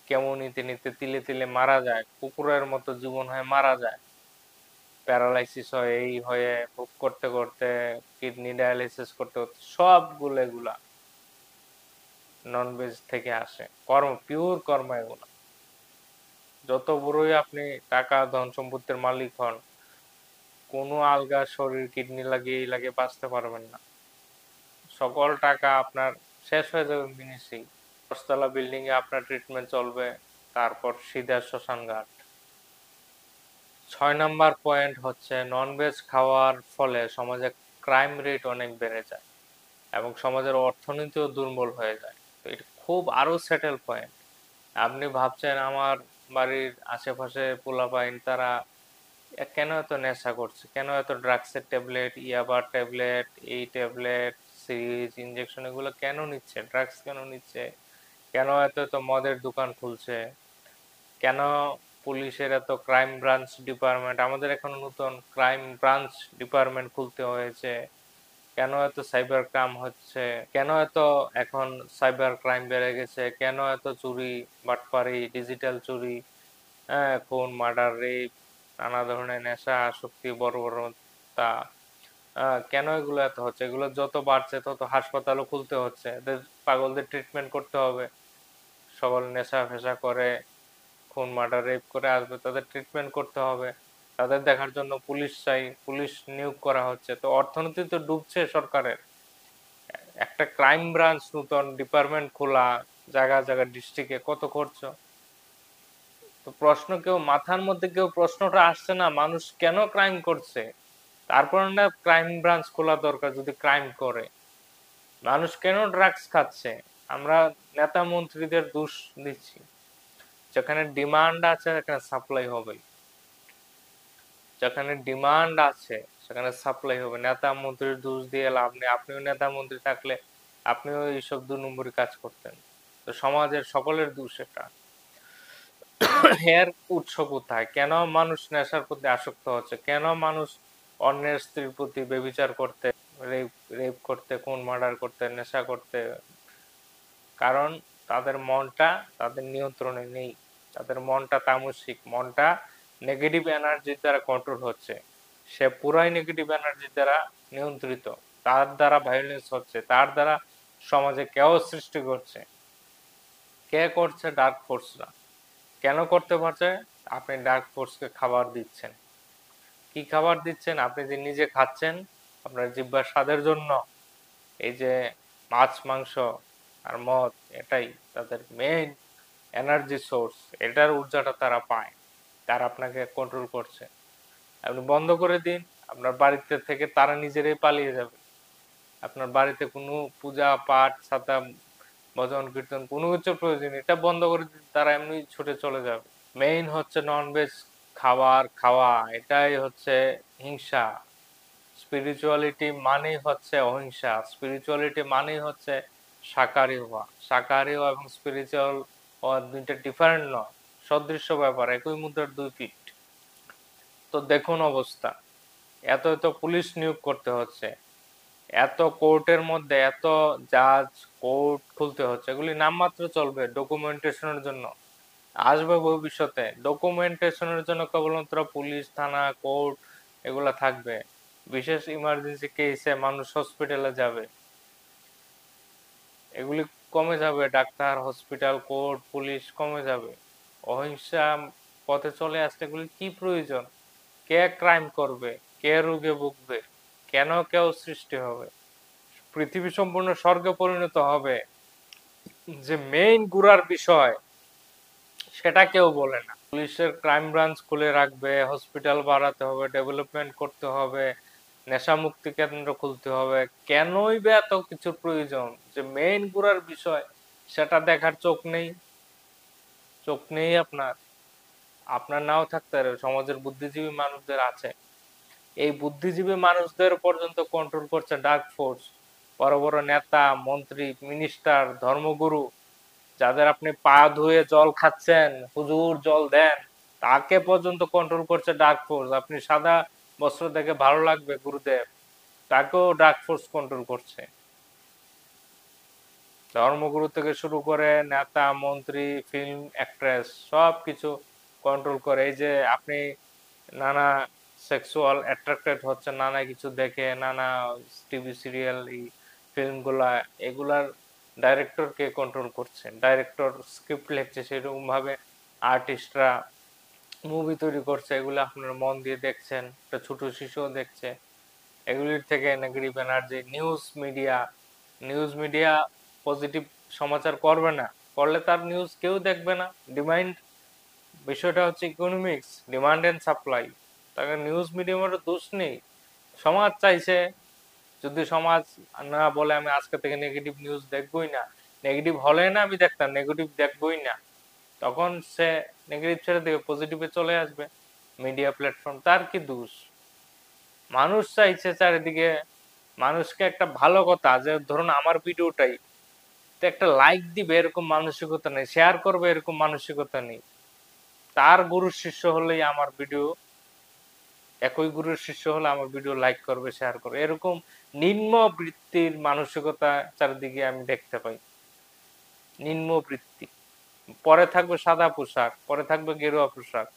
কেমো নিতে নিতে তিলে তিলে মারা যায়, কুকুরের মতো জীবন হয়ে মারা যায়, প্যারালাইসিস হয়, এই হয়ে ভোগ করতে করতে, কিডনি ডায়ালিসিস করতে করতে, সবগুলো এগুলা ননভেজ থেকে আসে। কর্ম, পিওর কর্ম এগুলা। যত বড়ই আপনি টাকা ধন সম্পত্তির মালিক হন, কোনো আলগা শরীর কিডনি লাগিয়ে এই লাগিয়ে বাঁচতে পারবেন না। সকল টাকা আপনার শেষ হয়ে যাবে মিনিটেই। 10 তলা বিল্ডিং এ আপনার ট্রিটমেন্ট চলবে, তারপর সিধা শ্মশান ঘাট। 6 নম্বর পয়েন্ট হচ্ছে ননভেজ খাওয়ার ফলে সমাজে ক্রাইম রেট অনেক বেড়ে যায় এবং সমাজের অর্থনীতিও দুর্বল হয়ে যায়। তো এটা খুব আরো সেটেল পয়েন্ট। আপনি ভাবছেন আমার বাড়ির আশেপাশে পোলাপাইন, তারা কেন এত নেশা করছে, কেন এত ড্রাগসের ট্যাবলেট, ইয়াবার ট্যাবলেট, এই ট্যাবলেট, সিরিজ, ইনজেকশন, এগুলো কেন নিচ্ছে, ড্রাগস কেন নিচ্ছে, কেন এত এত মদের দোকান খুলছে, কেন পুলিশের এত ক্রাইম ব্রাঞ্চ ডিপার্টমেন্ট, আমাদের এখন নতুন ক্রাইম ব্রাঞ্চ ডিপার্টমেন্ট খুলতে হয়েছে, কেন এত সাইবার ক্রাইম হচ্ছে, কেন এত এখন সাইবার ক্রাইম বেড়ে গেছে, কেন এত চুরি, বাটপারি, ডিজিটাল চুরি, হ্যাঁ, খুন, মার্ডার, রেপ, নানা ধরনের নেশা, আসক্তি, বর্বরতা, কেন এগুলো এত হচ্ছে? এগুলো যত বাড়ছে তত হাসপাতালও খুলতে হচ্ছে, এদের পাগলদের ট্রিটমেন্ট করতে হবে। সকল নেশা ফেশা করে, খুন, মার্ডার, রেপ করে আসবে, তাদের ট্রিটমেন্ট করতে হবে। তাদের দেখার জন্য পুলিশ চাই, পুলিশ নিয়োগ করা হচ্ছে। তো অর্থনীতি তো ডুবছে সরকারের। একটা ক্রাইম ব্রাঞ্চ, নতুন ডিপার্টমেন্ট খোলা, জায়গা জায়গা ডিস্ট্রিক্টে, কত খরচ। তো প্রশ্ন, কেউ মাথার মধ্যে কেউ প্রশ্নটা আসছে না, মানুষ কেন ক্রাইম করছে? তারপর না ক্রাইম ব্রাঞ্চ খোলা দরকার যদি ক্রাইম করে। মানুষ কেন ড্রাগস খাচ্ছে? আমরা নেতা মন্ত্রীদের দোষ দিচ্ছি। যেখানে ডিমান্ড আছে সেখানে সাপ্লাই হবে। যেখানে ডিমান্ড আছে সেখানে সাপ্লাই হবে। নেতা মন্ত্রীর দোষ দিয়ে লাভ নেই। আপনিও নেতা মন্ত্রী থাকলে আপনিও এইসব ২ নম্বরী কাজ করতেন। তো সমাজের সকলের দোষ এটা। এর উৎস কোথায়? কেন মানুষ নেশার প্রতি আসক্ত হচ্ছে? কেন মানুষ অন্যের স্ত্রীর প্রতি ব্যভিচার করতে, রেপ রেপ করতে, খুন মার্ডার করতে, নেশা করতে? কারণ তাদের মনটা তাদের নিয়ন্ত্রণে নেই। তাদের মনটা তামসিক, মনটা নেগেটিভ এনার্জির দ্বারা কন্ট্রোল হচ্ছে। সে পুরাই নেগেটিভ এনার্জির দ্বারা নিয়ন্ত্রিত। তার দ্বারা ভায়োলেন্স হচ্ছে, তার দ্বারা সমাজে কেওস সৃষ্টি করছে। কে করছে? ডার্ক ফোর্সরা। কেন করতে পারছে? আপনি ডার্ক ফোর্সকে খাবার দিচ্ছেন। কি খাবার দিচ্ছেন? আপনি যে নিজে খাচ্ছেন আপনার জিহ্বার স্বাদের জন্য, এই যে মাছ মাংস আর মদ, এটাই তাদের মেইন এনার্জি সোর্স। এটার ঊর্জাটা তারা পায়, তারা আপনাকে কন্ট্রোল করছে। আপনি বন্ধ করে দিন, আপনার বাড়িতে থেকে তারা নিজেরাই পালিয়ে যাবে। আপনার বাড়িতে কোনো পূজা পাঠ ছাতা ভজন কীর্তন কোনো কিছুর প্রয়োজন নেই। এটা বন্ধ করে দিন, তারা এমনি ছুটে চলে যাবে। মেইন হচ্ছে ননভেজ খাবার খাওয়া, এটাই হচ্ছে হিংসা। স্পিরিচুয়ালিটি মানেই হচ্ছে অহিংসা। স্পিরিচুয়ালিটি মানেই হচ্ছে শাকাহারী হওয়া। শাকাহারী হওয়া এবং স্পিরিচুয়াল হওয়া দুইটা ডিফারেন্ট নয়, সদৃশ্য ব্যাপার, একই মুদ্রার দুই পিঠ। তো দেখুন অবস্থা, এত এত পুলিশ নিয়োগ করতে হচ্ছে, এত কোর্টের মধ্যে এত জাজ কোর্ট খুলতে হচ্ছে। এগুলি নামমাত্র চলবে ডকুমেন্টেশনের জন্য, আসবে ভবিষ্যতে। ডকুমেন্টেশনের জন্য কেবলমাত্র পুলিশ, থানা, কোর্ট এগুলা থাকবে। বিশেষ ইমার্জেন্সি কেসে মানুষ হসপিটালে যাবে, এগুলি কমে যাবে। ডাক্তার, হসপিটাল, কোর্ট, পুলিশ কমে যাবে। অহিংসা পথে চলে আসলে এগুলি কি প্রয়োজন? কে ক্রাইম করবে? কে রোগে ভুগবে? কেন কেউ সৃষ্টি হবে? পৃথিবী সম্পূর্ণ স্বর্গে পরিণত হবে, যে মেইন গুড়ার বিষয় সেটা কেউ বলে না। পুলিশের ক্রাইম ব্রাঞ্চ খুলে রাখবে, হসপিটাল বাড়াতে হবে, ডেভেলপমেন্ট করতে হবে, নেশা মুক্তি কেন্দ্র খুলতে হবে। কেনই বা এত কিছুর প্রয়োজন? যে মেইন গুড়ার বিষয় সেটা দেখার চোখ নেই। চোখ নেই আপনার। আপনার নাও থাকতে পারে, সমাজের বুদ্ধিজীবী মানুষদের আছে। এই বুদ্ধিজীবী মানুষদের পর্যন্ত কন্ট্রোল করছে ডার্ক ফোর্স। বড় বড় নেতা, মন্ত্রী, মিনিস্টার, ধর্মগুরু, যাদের আপনি পা ধুয়ে জল খাচ্ছেন, হুজুর জল দেন, তাকে পর্যন্ত কন্ট্রোল করছে ডার্ক ফোর্স। আপনি সাদা বস্ত্র দেখে ভালো লাগবে গুরুদেব, তাকেও ডার্ক ফোর্স কন্ট্রোল করছে। ধর্মগুরু থেকে শুরু করে নেতা, মন্ত্রী, ফিল্ম অ্যাক্ট্রেস সবকিছু কন্ট্রোল করে। এই যে আপনি নানা সেক্সুয়াল অ্যাট্রাক্টেড হচ্ছে নানা কিছু দেখে, নানা টিভি সিরিয়াল, এই ফিল্মগুলা, এগুলার ডাইরেক্টর কে কন্ট্রোল করছে? ডাইরেক্টর স্ক্রিপ্ট লিখছে, সেরকম ভাবে আর্টিস্টরা মুভি তৈরি করছে, এগুলো আপনারা মন দিয়ে দেখছেন, একটা ছোট শিশুও দেখছে। এগুলির থেকে negative energy. News media positive সমাচার করবে না, করলে তার নিউজ কেউ দেখবে না। ডিমান্ড, বিষয়টা হচ্ছে ইকোনমিক্স, ডিমান্ড এন্ড সাপ্লাই। তাকে নিউজ মিডিয়ামের দোষ নেই। সমাজ চাইছে, যদি সমাজ না বলে আমি আজকে থেকে নেগেটিভ নিউজ দেখবই না, নেগেটিভ হলে না আমি দেখতাম, নেগেটিভ দেখবই না, তখন সে নেগেটিভ ছেড়ে দেবে, পজিটিভে চলে আসবে। মিডিয়া প্ল্যাটফর্ম, তার কি দোষ? মানুষ চাইছে চারিদিকে, মানুষকে একটা ভালো কথা, যে ধরুন আমার ভিডিওটাই তো একটা লাইক দিবে এরকম মানসিকতা নেই, শেয়ার করবে এরকম মানসিকতা নেই। তার গুরুর শিষ্য হলেই আমার ভিডিও, একই গুরুর শিষ্য হলে আমার ভিডিও লাইক করবে, শেয়ার করবে, এরকম নিম্ন বৃত্তির মানসিকতা চারিদিকে আমি দেখতে পাই। নিম্ন বৃত্তি। পরে থাকবে সাদা পোশাক, পরে থাকবে গেরুয়া পোশাক।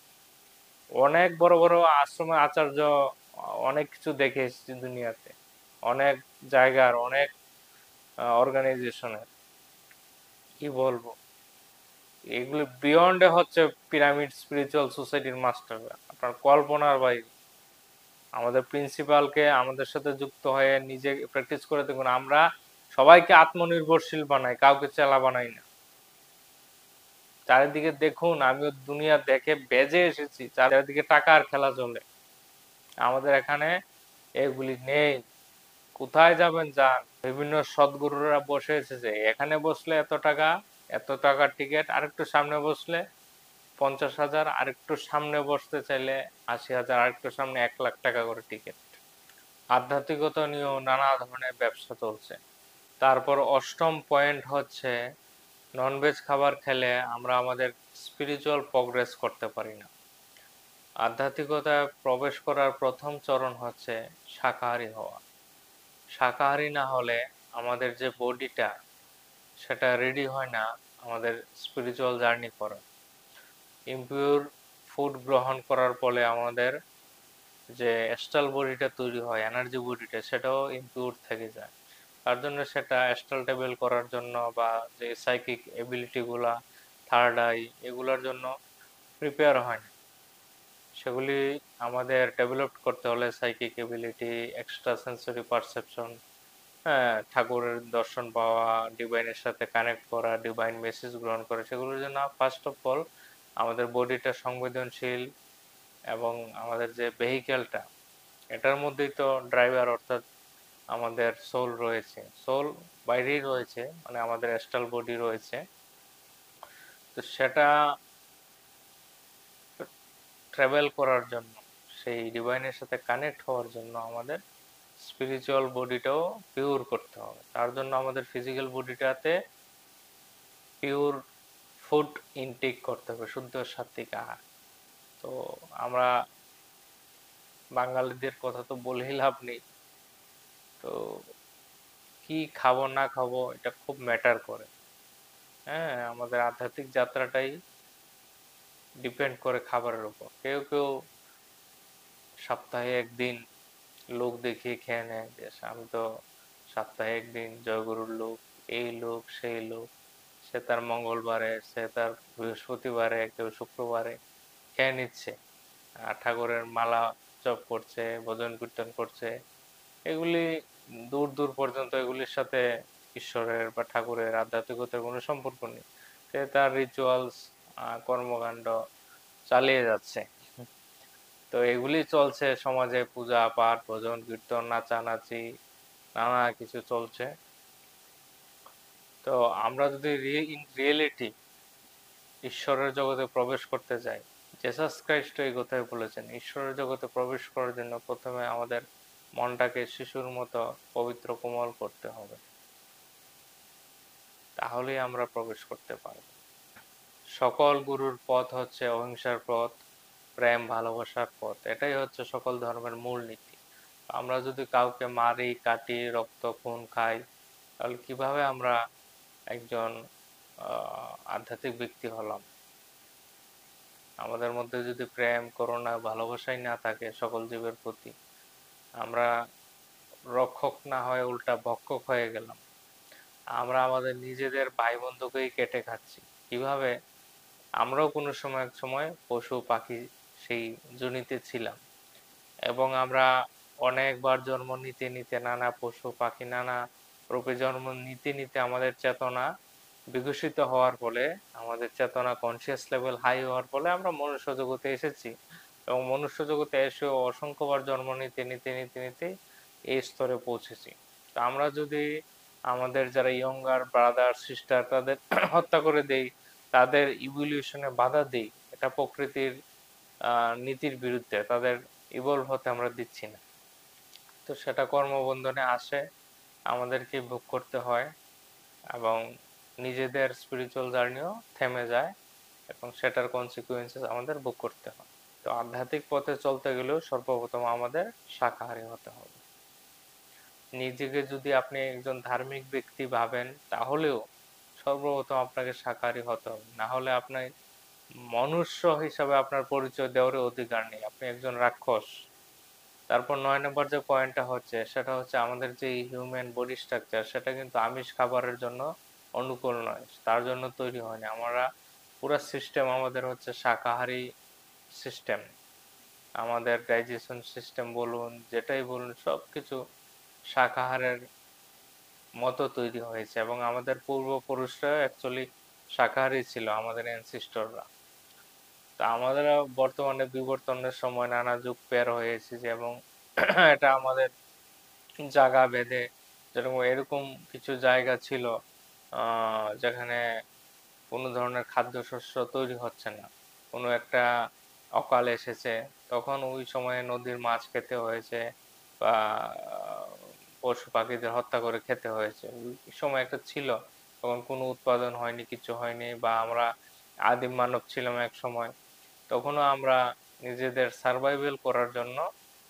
অনেক বড় বড় আশ্রমে আচার্য, অনেক কিছু দেখে এসেছি দুনিয়াতে, অনেক জায়গার, অনেক অর্গানাইজেশনের। কি বলবো, এগুলো বিয়ন্ডে হচ্ছে পিরামিড স্পিরিচুয়াল সোসাইটির মাস্টাররা, আপনার কল্পনার বাইরে। আমাদের প্রিন্সিপালকে আমাদের সাথে যুক্ত হয়ে নিজে প্র্যাকটিস করে দেখুন। আমরা সবাইকে আত্মনির্ভরশীল বানাই, কাউকে চেলা বানাই না। চারিদিকে দেখুন, আমিও দুনিয়া দেখে বেজে এসেছি, চারিদিকে টাকার খেলা চলে। আমাদের এখানে এগুলি নেই। কোথায় যাবেন যান, বিভিন্ন সদ্গুরুরা বসে এসেছে, এখানে বসলে এত টাকা, এত টাকার টিকিট, আরেকটু সামনে বসলে 50,000, আরেকটু সামনে বসতে চাইলে 80,000, আরেকটু সামনে 1 লাখ টাকা করে টিকিট। আধ্যাত্মিকতা নিয়েও নানা ধরনের ব্যবসা চলছে। তারপর অষ্টম পয়েন্ট হচ্ছে ননভেজ খাবার খেলে আমরা আমাদের স্পিরিচুয়াল প্রোগ্রেস করতে পারি না। আধ্যাত্মিকতায় প্রবেশ করার প্রথম চরণ হচ্ছে শাকাহারী হওয়া। শাকাহারী না হলে আমাদের যে বডিটা সেটা রেডি হয় না আমাদের স্পিরিচুয়াল জার্নি করার। ইমপিউর ফুড গ্রহণ করার ফলে আমাদের যে অ্যাস্ট্রাল বডিটা তৈরি হয়, এনার্জি বডিটা, সেটাও ইমপিউর থেকে যায়। তার জন্য সেটা অ্যাস্ট্রাল ট্রাভেল করার জন্য বা যে সাইকিক এবিলিটি গুলা, থার্ড আই, এগুলোর জন্য প্রিপেয়ার হয় না। সেগুলি আমাদের ডেভেলপ করতে হলে psychic ability, extra sensory perception, হ্যাঁ, ঠাকুরের দর্শন পাওয়া, ডিভাইনের সাথে কানেক্ট করা, ডিভাইন মেসেজ গ্রহণ করা, সেগুলোর জন্য ফার্স্ট অফ অল আমাদের বডিটা সংবেদনশীল, এবং আমাদের যে ভেহিকেলটা, এটার মধ্যেই তো ড্রাইভার অর্থাৎ আমাদের সোল রয়েছে। সোল বাইরেই রয়েছে, মানে আমাদের অ্যাস্ট্রাল বডি রয়েছে। তো সেটা ট্রাভেল করার জন্য, সেই ডিভাইনের সাথে কানেক্ট হওয়ার জন্য আমাদের স্পিরিচুয়াল বডিটাও পিওর করতে হবে। তার জন্য আমাদের ফিজিক্যাল বডিটাতে পিওর ফুড ইনটেক করতে হবে, শুদ্ধ সাত্বিক আহার। তো আমরা বাঙালিদের কথা তো বলেই লাভ নেই। তো কি খাবো না খাবো এটা খুব ম্যাটার করে। হ্যাঁ, আমাদের আধ্যাত্মিক যাত্রাটাই ডিপেন্ড করে খাবারের উপর। কেউ কেউ সপ্তাহে একদিন লোক দেখিয়ে খেয়ে নেয়, যে আমি তো সপ্তাহে একদিন জয়গুরুর লোক, এই লোক সেই লোক, সে তার মঙ্গলবারে, সে তার বৃহস্পতিবারে, কেউ শুক্রবারে খেয়ে নিচ্ছে, আর ঠাকুরের মালা জপ করছে, ভজন কীর্তন করছে। এগুলি দূর দূর পর্যন্ত এগুলির সাথে ঈশ্বরের বা ঠাকুরের আধ্যাত্মিকতার কোনো সম্পর্ক নেই। সে তার রিচুয়ালস, কর্মকাণ্ড চালিয়ে যাচ্ছে। তো এগুলি চলছে সমাজে, পূজা পাঠ, ভজন কীর্তন, নাচানাচি, নানা কিছু চলছে। তো আমরা যদি ইন রিয়েলিটি ঈশ্বরের জগতে প্রবেশ করতে চাই, জেসাস খ্রাইস্ট এই কথাই বলেছেন, ঈশ্বরের জগতে প্রবেশ করার জন্য প্রথমে আমাদের মনটাকে শিশুর মতো পবিত্র কোমল করতে হবে, তাহলেই আমরা প্রবেশ করতে পারব। সকল গুরুর পথ হচ্ছে অহিংসার পথ, প্রেম ভালোবাসার পথ, এটাই হচ্ছে সকল ধর্মের মূল নীতি। আমরা যদি কাউকে মারি, কাটি, রক্ত খুন খাই, তাহলে কিভাবে আমরা একজন আধ্যাত্মিক ব্যক্তি হলাম? আমাদের মধ্যে যদি প্রেম, করুণা, ভালোবাসাই না থাকে সকল জীবের প্রতি, আমরা রক্ষক না হয়ে উল্টা ভক্ষক হয়ে গেলাম। আমরা আমাদের নিজেদের ভাই বন্ধুকেই কেটে খাচ্ছি। কিভাবে? আমরাও কোনো সময় এক সময় পশু পাখি সেই জুনিতে ছিলাম, এবং আমরা অনেকবার জন্ম নিতে নিতে, নানা পশু পাখি নানা রূপে জন্ম নিতে নিতে আমাদের চেতনা বিকশিত হওয়ার ফলে, আমাদের চেতনা কনসিয়াস লেভেল হাই হওয়ার ফলে আমরা মনুষ্য জগতে এসেছি, এবং মনুষ্য জগতে এসেও অসংখ্যবার জন্ম নিতে নিতে নিতে নিতে এই স্তরে পৌঁছেছি। তো আমরা যদি আমাদের যারা ইয়ঙ্গার ব্রাদার সিস্টার তাদের হত্যা করে দেই, তাদের ইভলিউশনে বাধা দেই, এটা প্রকৃতির নীতির বিরুদ্ধে, তাদের ইভলভ হতে আমরা দিচ্ছি না। তো সেটা কর্মবন্ধনে আসে, আমাদেরকে ভোগ করতে হয়, এবং নিজেদের স্পিরিচুয়াল জার্নিও থেমে যায়, এবং সেটার কনসিকুয়েন্সেস আমাদের ভোগ করতে হয়। তো আধ্যাত্মিক পথে চলতে গেলেও সর্বপ্রথম আমাদের শাকাহারী হতে হবে। নিজেকে যদি আপনি একজন ধার্মিক ব্যক্তি ভাবেন, তাহলেও সর্বপ্রথম আপনাকে শাকাহারী হতে হবে, না হলে আপনি মনুষ্য হিসাবে আপনার পরিচয় দেওয়ার অধিকার নেই, আপনি একজন রাক্ষস। তারপর 9 নম্বর যে পয়েন্টটা হচ্ছে, সেটা হচ্ছে আমাদের যে হিউম্যান বডি স্ট্রাকচার, সেটা কিন্তু আমিষ খাবারের জন্য অনুকূল নয়, তার জন্য তৈরি হয়নি। আমরা পুরো সিস্টেম আমাদের হচ্ছে শাকাহারী সিস্টেম। আমাদের ডাইজেশন সিস্টেম বলুন, যেটাই বলুন, সবকিছু শাকাহারের মতো তৈরি হয়েছে, এবং আমাদের পূর্বপুরুষরা অ্যাকচুয়ালি শাকাহারী ছিল, আমাদের অ্যানসিস্টররা। তা আমাদের বর্তমানে বিবর্তনের সময় নানা যুগ পের হয়ে এসেছে, এবং এটা আমাদের জায়গা ভেদে, যেরকম এরকম কিছু জায়গা ছিল যেখানে কোনো ধরনের খাদ্যশস্য তৈরি হচ্ছে না, কোনো একটা অকাল এসেছে, তখন ওই সময়ে নদীর মাছ খেতে হয়েছে বা পশু পাখিদের হত্যা করে খেতে হয়েছে। ওই সময় একটা ছিল, তখন কোনো উৎপাদন হয়নি, কিছু হয়নি, বা আমরা আদিম মানব ছিলাম এক সময়, তখনও আমরা নিজেদের সার্ভাইভাল করার জন্য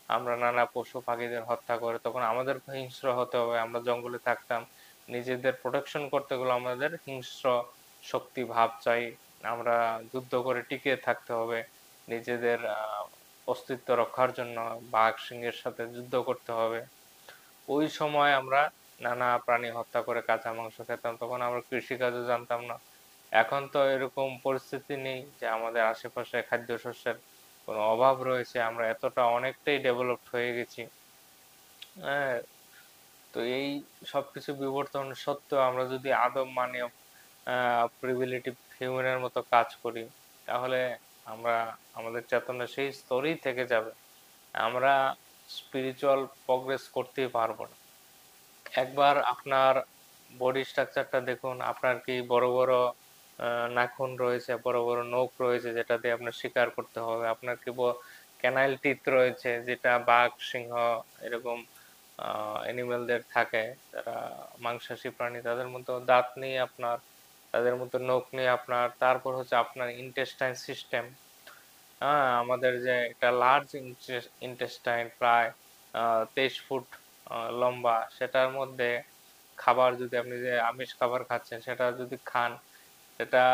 আমরা নানা পশু পাখিদের হত্যা করে, তখন আমাদের হিংস্র হতে হবে। আমরা জঙ্গলে থাকতাম, নিজেদের প্রোটেকশন করতে গেলে আমাদের হিংস্র শক্তি ভাব চাই, আমরা যুদ্ধ করে টিকে থাকতে হবে নিজেদের অস্তিত্ব রক্ষার জন্য, বাঘ সিংহের সাথে যুদ্ধ করতে হবে। ওই সময় আমরা নানা প্রাণী হত্যা করে কাঁচা মাংস খেতাম, তখন আমরা কৃষিকাজও জানতাম না। এখন তো এরকম পরিস্থিতি নেই যে আমাদের আশেপাশে খাদ্যশস্যের কোনো অভাব রয়েছে, আমরা এতটা অনেকটাই ডেভেলপড হয়ে গেছি। হ্যাঁ, তো এই সবকিছু বিবর্তন সত্ত্বেও আমরা যদি আদম মানব প্রিভিলেটিভ হিউম্যানের মতো কাজ করি, তাহলে আমরা আমাদের চেতনা সেই স্তরেই থেকে যাবে, আমরা স্পিরিচুয়াল প্রগ্রেস করতেই পারবো না। একবার আপনার বডি স্ট্রাকচারটা দেখুন, আপনার কি বড় বড় নাখুন রয়েছে, বড় বড় নখ রয়েছে যেটা দিয়ে আপনার শিকার করতে হবে, আপনার কি ক্যানাইল টিথ রয়েছে যেটা বাঘ সিংহ এরকম অ্যানিমেলদের থাকে, যারা মাংসাশী প্রাণী, তাদের মতো দাঁত নেই আপনার, তাদের মতো নখ নেই আপনার। তারপর হচ্ছে আপনার ইন্টেস্টাইন সিস্টেম, হ্যাঁ, আমাদের যে একটা লার্জ ইন্টেস্টাইন প্রায় 23 ফুট লম্বা, সেটার মধ্যে খাবার যদি আপনি যে আমিষ খাবার খাচ্ছেন সেটা যদি খান, সেটা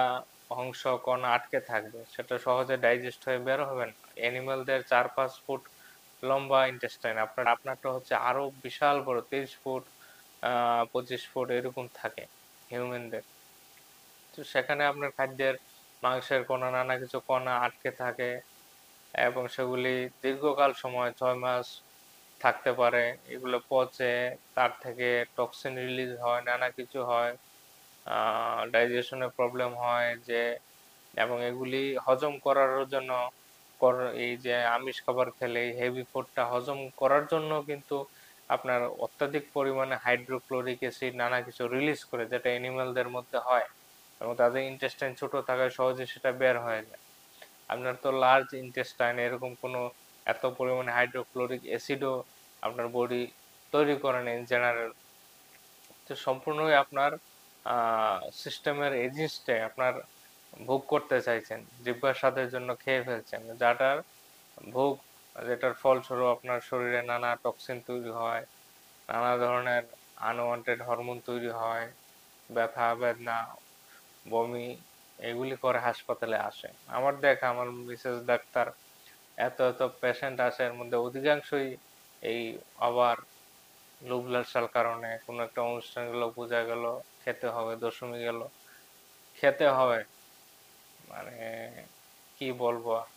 অংশ কণা আটকে থাকবে, সেটা সহজে ডাইজেস্ট হয়ে বের হবে না। অ্যানিমালদের 4-5 ফুট লম্বা ইন্টেস্টাইন, আপনারটা হচ্ছে আরো বিশাল বড়, 23 ফুট 25 ফুট এরকম থাকে হিউম্যানদের। তো সেখানে আপনার খাদ্যের মাংসের কণা, নানা কিছু কণা আটকে থাকে এবং সেগুলি দীর্ঘকাল সময় 6 মাস থাকতে পারে, এগুলো পচে, তার থেকে টক্সিন রিলিজ হয়, নানা কিছু হয়, ডাইজেশনের প্রবলেম হয় যে, এবং এগুলি হজম করার জন্য এই যে আমিষ খাবার খেলে হেভি ফুডটা হজম করার জন্য কিন্তু আপনার অত্যাধিক পরিমাণে হাইড্রোক্লোরিক অ্যাসিড নানা কিছু রিলিজ করে, যেটা অ্যানিমালদের মধ্যে হয় এবং তাদের ইন্টেস্টাইন ছোট থাকায় সহজে সেটা বের হয়ে যায়। আপনার তো লার্জ ইন্টেস্টাইন, এরকম কোনো এত পরিমাণে হাইড্রোক্লোরিক অ্যাসিডও আপনার বডি তৈরি করেন ইন জেনারেল। তো সম্পূর্ণই আপনার সিস্টেমের এগেইনস্টে আপনার ভোগ করতে চাইছেন, জিহ্বার স্বাদের জন্য খেয়ে ফেলছেন, ভোগ যেটার ফলস্বরূপ আপনার শরীরে নানা টক্সিন তৈরি হয়, নানা ধরনের আনওয়ান্টেড হরমোন তৈরি হয়, ব্যথা বেদনা, বমি, এগুলি করে হাসপাতালে আসে। আমার মিসেস ডাক্তার, এত এত পেশেন্ট আসে, এর মধ্যে অধিকাংশই এই আবার লোভ লালসার কারণে কোনো একটা অনুষ্ঠান গেল, পূজা গেল, খেতে হবে, দশমী গেল, খেতে হবে, মানে কি বলবো আর,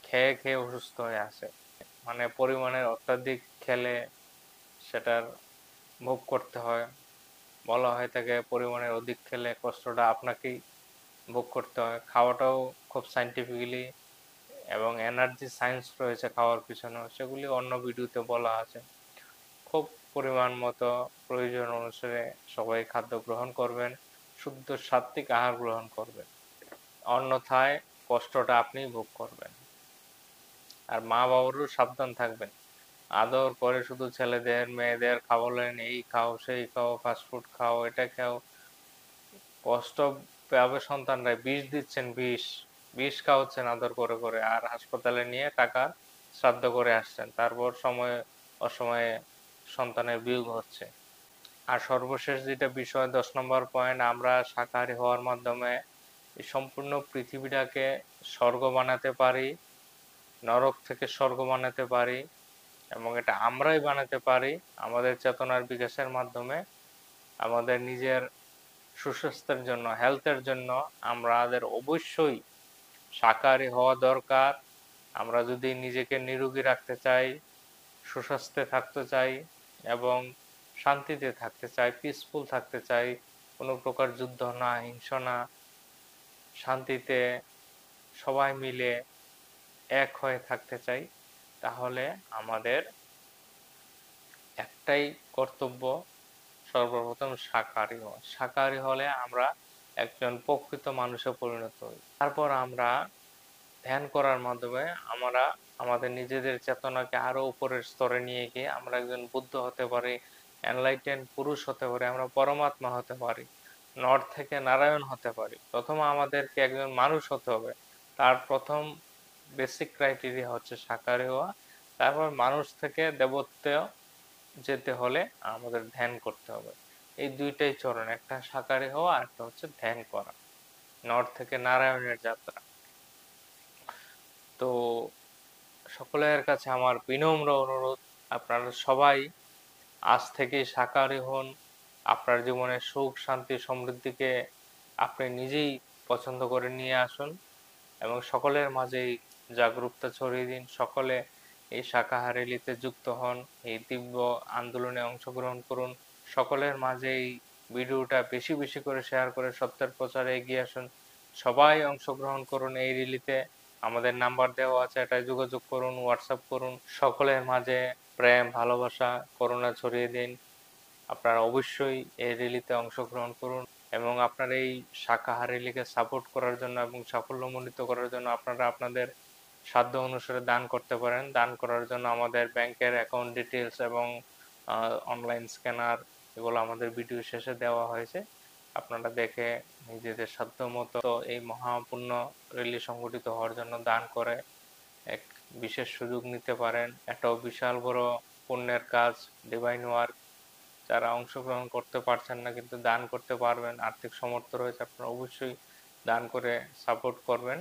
খেয়ে খেয়ে অসুস্থ হয়ে আসে। মানে পরিমাণের অত্যাধিক খেলে সেটার ভোগ করতে হয়। বলা হয়ে থাকে পরিমাণের অধিক খেলে কষ্টটা আপনাকেই ভোগ করতে হয়। খাওয়াটাও খুব সাইন্টিফিক্যালি এবং এনার্জি সায়েন্স রয়েছে খাওয়ার পিছনেও, সেগুলি অন্য ভিডিওতে বলা আছে। খুব পরিমাণ মতো প্রয়োজন অনুসারে সবাই খাদ্য গ্রহণ করবেন, শুদ্ধ সাত্ত্বিক আহার গ্রহণ করবেন, অন্যথায় কষ্টটা আপনিই ভোগ করবেন। আর মা বাবারও সাবধান থাকবেন, আদর করে শুধু ছেলেদের মেয়েদের খাওয়ালেন, এই খাও সেই খাও, ফাস্টফুড খাও, এটা খাও, কষ্ট পাবে সন্তানরা, বিষ দিচ্ছেন, বিষ বিষ খাওয়াচ্ছেন আদর করে করে, আর হাসপাতালে নিয়ে টাকা শ্রাদ্ধ করে আসছেন, তারপর সময় অসময়ে সন্তানের বিয়োগ হচ্ছে। আর সর্বশেষ যেটা বিষয়, 10 নম্বর পয়েন্ট, আমরা শাকাহারী হওয়ার মাধ্যমে এই সম্পূর্ণ পৃথিবীটাকে স্বর্গ বানাতে পারি, নরক থেকে স্বর্গ বানাতে পারি, এবং এটা আমরাই বানাতে পারি আমাদের চেতনার বিকাশের মাধ্যমে। আমাদের নিজের সুস্বাস্থ্যের জন্য, হেলথের জন্য আমাদের অবশ্যই শাকাহারী হওয়া দরকার। আমরা যদি নিজেকে নিরোগী রাখতে চাই, সুস্বাস্থ্যে থাকতে চাই এবং শান্তিতে থাকতে চাই, পিসফুল থাকতে চাই, কোনো প্রকার যুদ্ধ না, হিংসা না, শান্তিতে সবাই মিলে এক হয়ে থাকতে চাই, তাহলে আমাদের একটাই কর্তব্য, সর্বপ্রথম শাকাহারী হওয়া। শাকাহারী হলে আমরা একজন প্রকৃত মানুষে পরিণত হই। তারপর আমরা ধ্যান করার মাধ্যমে আমরা আমাদের নিজেদের চেতনাকে আরো উপরের স্তরে নিয়ে গিয়ে আমরা একজন বুদ্ধ হতে পারি, এনলাইটেন্ড পুরুষ হতে পারি, আমরা পরমাত্মা হতে পারি, নর থেকে নারায়ণ হতে পারি। প্রথমে আমাদেরকে একজন মানুষ হতে হবে। তার প্রথম বেসিক ক্রাইটেরিয়া হচ্ছে সাকারি হওয়া। তারপর মানুষ থেকে দেবত্ব যেতে হলে আমাদের ধ্যান করতে হবে। এই দুইটাই চরণ, একটা সাকারি হওয়া আর একটা হচ্ছে ধ্যান করা, নর থেকে নারায়ণের যাত্রা। তো সকলের কাছে আমার বিনম্র অনুরোধ, আপনারা সবাই আজ থেকেই সাকারি হন। আপনার জীবনের সুখ শান্তি সমৃদ্ধিকে আপনি নিজেই পছন্দ করে নিয়ে আসুন এবং সকলের মাঝেই জাগরুকতা ছড়িয়ে দিন। সকলে এই শাকাহারী লীতে যুক্ত হন, এই দিব্য আন্দোলনে অংশগ্রহণ করুন। সকলের মাঝে এই ভিডিওটা বেশি বেশি করে শেয়ার করে সত্যের প্রচারে এগিয়ে আসুন। সবাই অংশগ্রহণ করুন এই রিলিতে। আমাদের নাম্বার দেওয়া আছে, এটায় যোগাযোগ করুন, হোয়াটসঅ্যাপ করুন। সকলের মাঝে প্রেম ভালোবাসা করুণা ছড়িয়ে দিন। আপনারা অবশ্যই এই রিলিতে অংশগ্রহণ করুন এবং আপনার এই শাকাহারী লীগে সাপোর্ট করার জন্য এবং সাফল্যমণ্ডিত করার জন্য আপনারা আপনাদের সাধ্য অনুসারে দান করতে পারেন। দান করার জন্য আমাদের ব্যাংকের অ্যাকাউন্ট ডিটেলস এবং অনলাইন স্ক্যানার এগুলো আমাদের ভিডিও শেষে দেওয়া হয়েছে। আপনারা দেখে নিজেদের সাধ্য মতো এই মহাপুণ্য রিলি সংগঠিত হওয়ার জন্য দান করে এক বিশেষ সুযোগ নিতে পারেন। এটাও বিশাল বড় পুণ্যের কাজ, ডিভাইন ওয়ার্ক। যারা অংশগ্রহণ করতে পারছেন না কিন্তু দান করতে পারবেন, আর্থিক সামর্থ্য রয়েছে, আপনারা অবশ্যই দান করে সাপোর্ট করবেন।